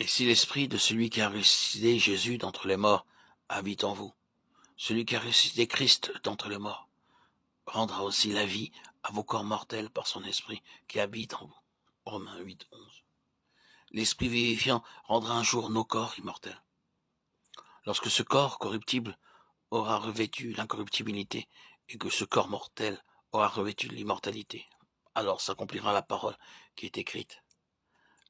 Et si l'esprit de celui qui a ressuscité Jésus d'entre les morts habite en vous, celui qui a ressuscité Christ d'entre les morts rendra aussi la vie à vos corps mortels par son esprit qui habite en vous. Romains 8, 11. L'esprit vivifiant rendra un jour nos corps immortels. Lorsque ce corps corruptible aura revêtu l'incorruptibilité et que ce corps mortel aura revêtu l'immortalité, alors s'accomplira la parole qui est écrite.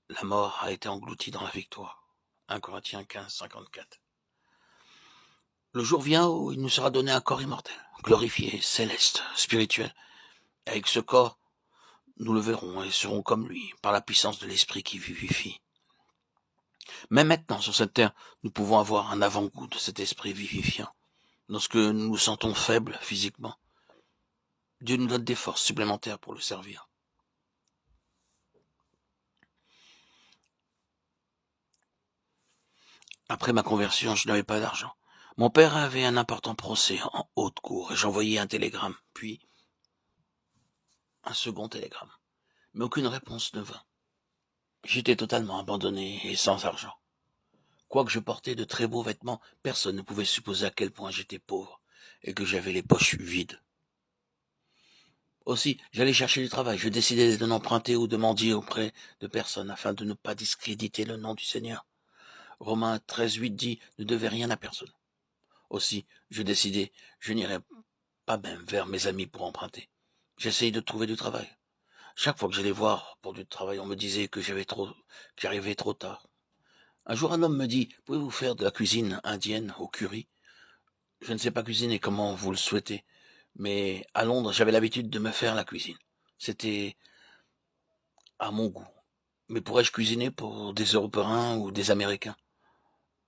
La mort a été engloutie dans la victoire. 1 Corinthiens 15, 54. Le jour vient où il nous sera donné un corps immortel, glorifié, céleste, spirituel. Et avec ce corps, nous le verrons et serons comme lui, par la puissance de l'esprit qui vivifie. Mais maintenant, sur cette terre, nous pouvons avoir un avant-goût de cet esprit vivifiant. Lorsque nous nous sentons faibles physiquement, Dieu nous donne des forces supplémentaires pour le servir. Après ma conversion, je n'avais pas d'argent. Mon père avait un important procès en haute cour et j'envoyai un télégramme, puis un second télégramme. Mais aucune réponse ne vint. J'étais totalement abandonné et sans argent. Quoique je portais de très beaux vêtements, personne ne pouvait supposer à quel point j'étais pauvre et que j'avais les poches vides. Aussi, j'allais chercher du travail. Je décidai de n'emprunter ou de mendier auprès de personne afin de ne pas discréditer le nom du Seigneur. Romains 13:8 dit « Ne devez rien à personne ». Aussi, je décidai, je n'irai pas même vers mes amis pour emprunter. J'essayai de trouver du travail. Chaque fois que j'allais voir pour du travail, on me disait que j'arrivais trop tard. Un jour, un homme me dit « Pouvez-vous faire de la cuisine indienne au curry ?» Je ne sais pas cuisiner comment vous le souhaitez, mais à Londres, j'avais l'habitude de me faire la cuisine. C'était à mon goût. Mais pourrais-je cuisiner pour des Européens ou des Américains?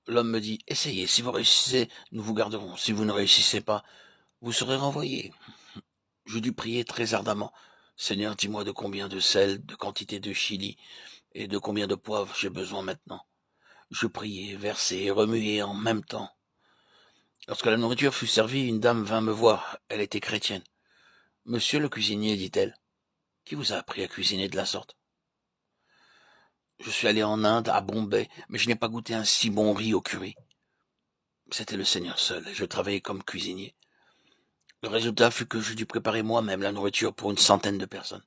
L'homme me dit « Essayez, si vous réussissez, nous vous garderons. Si vous ne réussissez pas, vous serez renvoyé. » Je dus prier très ardemment. Seigneur, dis-moi de combien de sel, de quantité de chili et de combien de poivre j'ai besoin maintenant. Je priai, versai et remuai en même temps. Lorsque la nourriture fut servie, une dame vint me voir. Elle était chrétienne. « Monsieur le cuisinier, dit-elle, qui vous a appris à cuisiner de la sorte ?» Je suis allé en Inde, à Bombay, mais je n'ai pas goûté un si bon riz au curry. C'était le Seigneur seul, et je travaillais comme cuisinier. Le résultat fut que je dus préparer moi-même la nourriture pour une centaine de personnes.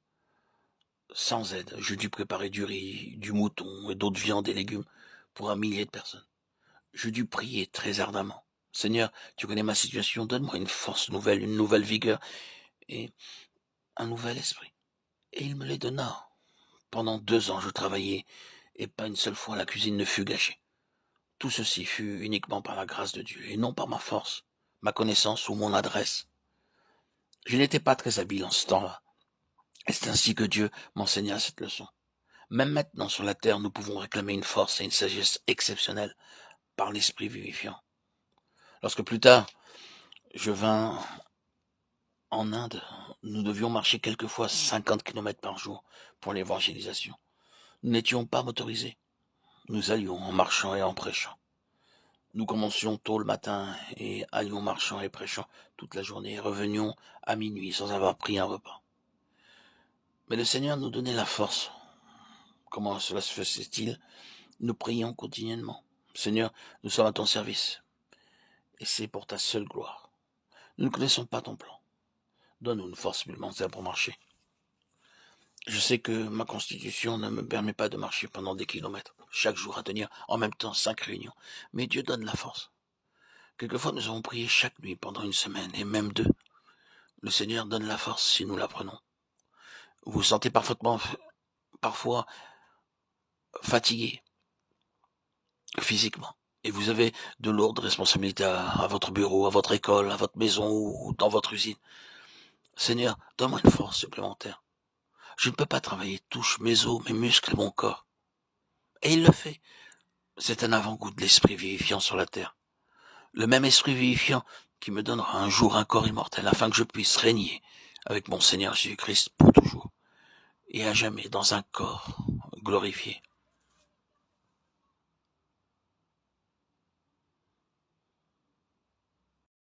Sans aide, je dus préparer du riz, du mouton et d'autres viandes et légumes pour un millier de personnes. Je dus prier très ardemment. Seigneur, tu connais ma situation, donne-moi une force nouvelle, une nouvelle vigueur et un nouvel esprit. Et il me les donna. Pendant 2 ans, je travaillais et pas une seule fois la cuisine ne fut gâchée. Tout ceci fut uniquement par la grâce de Dieu et non par ma force, ma connaissance ou mon adresse. Je n'étais pas très habile en ce temps-là. Et c'est ainsi que Dieu m'enseigna cette leçon. Même maintenant sur la terre, nous pouvons réclamer une force et une sagesse exceptionnelles par l'esprit vivifiant. Lorsque plus tard, je vins en Inde, nous devions marcher quelquefois 50 kilomètres par jour pour l'évangélisation. Nous n'étions pas motorisés. Nous allions en marchant et en prêchant. Nous commencions tôt le matin et allions marchant et prêchant toute la journée et revenions à minuit sans avoir pris un repas. Mais le Seigneur nous donnait la force. Comment cela se faisait-il? Nous prions quotidiennement. Seigneur, nous sommes à ton service. Et c'est pour ta seule gloire. Nous ne connaissons pas ton plan. Donne-nous une force supplémentaire pour marcher. Je sais que ma constitution ne me permet pas de marcher pendant des kilomètres, chaque jour à tenir en même temps 5 réunions. Mais Dieu donne la force. Quelquefois nous avons prié chaque nuit pendant 1 semaine, et même 2. Le Seigneur donne la force si nous la prenons. Vous vous sentez parfois fatigué physiquement. Et vous avez de lourdes responsabilités à votre bureau, à votre école, à votre maison ou dans votre usine. Seigneur, donne-moi une force supplémentaire. Je ne peux pas travailler, touche mes os, mes muscles et mon corps. Et il le fait. C'est un avant-goût de l'esprit vivifiant sur la terre. Le même esprit vivifiant qui me donnera un jour un corps immortel afin que je puisse régner avec mon Seigneur Jésus-Christ pour toujours et à jamais dans un corps glorifié.